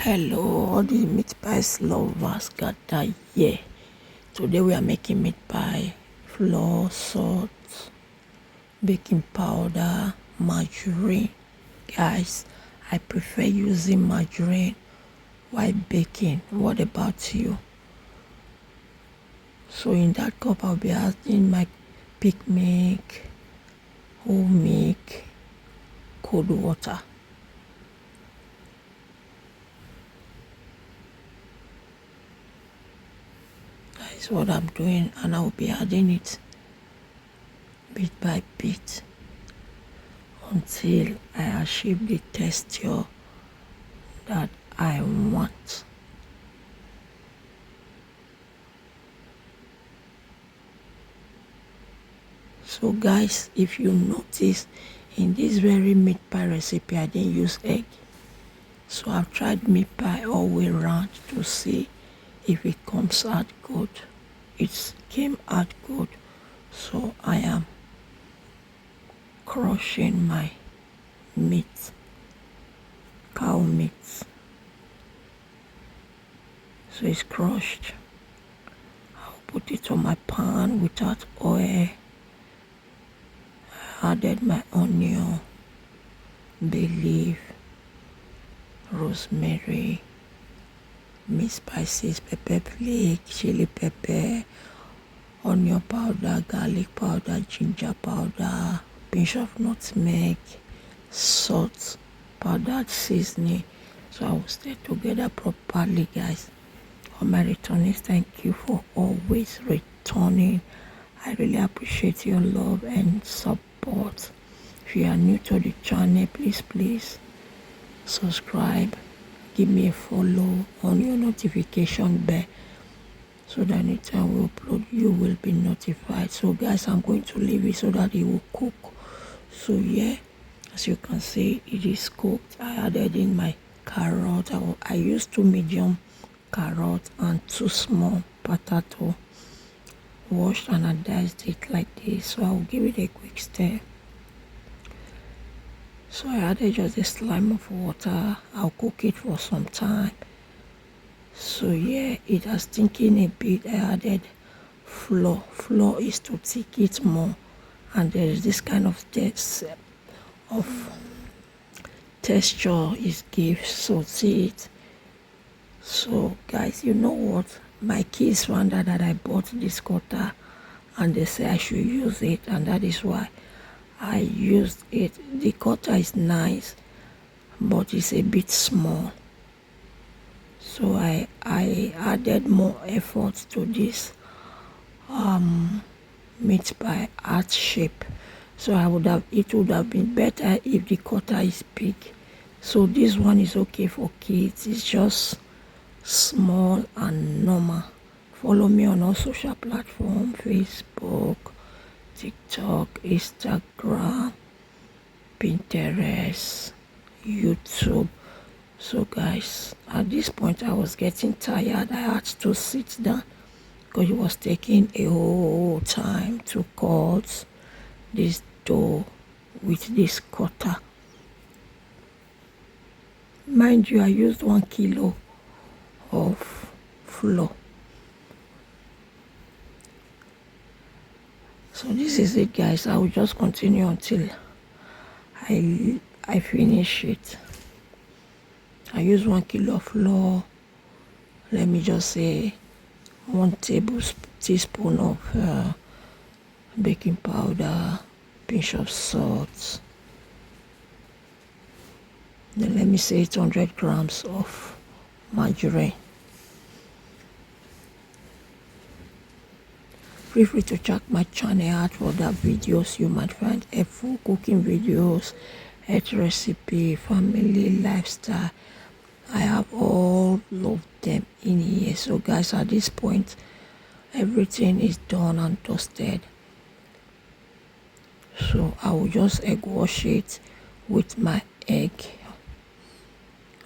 Hello, all the meat pies lovers gather here. Today we are making meat pie, flour, salt, baking powder, margarine. Guys, I prefer using margarine while baking. What about you? So in that cup I'll be adding my pig milk, whole milk, cold water. That is what I'm doing, and I'll be adding it bit by bit until I achieve the texture that I want. So guys, if you notice, in this very meat pie recipe I didn't use egg. So I've tried meat pie all the way around to see if it comes out good. It came out good. So I am crushing my meat, cow meat. So it's crushed. I'll put it on my pan without oil. I added my onion, bay leaf, rosemary, meat spices, pepper flake, chili pepper, onion powder, garlic powder, ginger powder, pinch of nutmeg, salt, powdered seasoning. So I will stir together properly, guys. All my returnees, thank you for always returning. I really appreciate your love and support. If you are new to the channel, please subscribe, give me a follow on your notification bell so that anytime we upload you will be notified. So guys, I'm going to leave it so that it will cook. So yeah, as you can see, it is cooked. I added in my carrot. I used 2 medium carrot and 2 small potato, washed, and I diced it like this. So I'll give it a quick stir. So I added just a slime of water. I'll cook it for some time. So yeah, it has thickened a bit. I added flour. Flour is to thicken it more, and there is this kind of texture it gives. So see it. So guys, you know what? My kids found out that I bought this cutter and they say I should use it, and that is why I used it. The cutter is nice, but it's a bit small. So I added more effort to this meat pie heart shape. So it would have been better if the cutter is big. So this one is okay for kids. It's just small and normal. Follow me on all social platforms: Facebook, TikTok, Instagram, Pinterest, YouTube. So guys, at this point I was getting tired. I had to sit down because it was taking a whole time to cut this dough with this cutter. Mind you, I used 1 kilo of flour. So this is it, guys. I will just continue until I finish it. I use 1 kilo of flour. Let me just say 1 teaspoon of baking powder, pinch of salt. Then let me say 800 grams of margarine. Feel free to check my channel out for other videos. You might find helpful cooking videos, health recipe, family, lifestyle. I have all of them in here. So guys, at this point everything is done and dusted. So I will just egg wash it with my egg,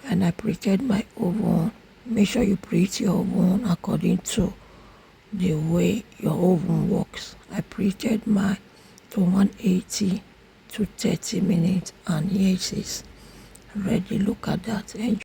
and I preheated my oven. Make sure you preheat your oven according to the way your oven works. I preheated mine to 180 to 30 minutes, and here it is ready. Look at that. Enjoy.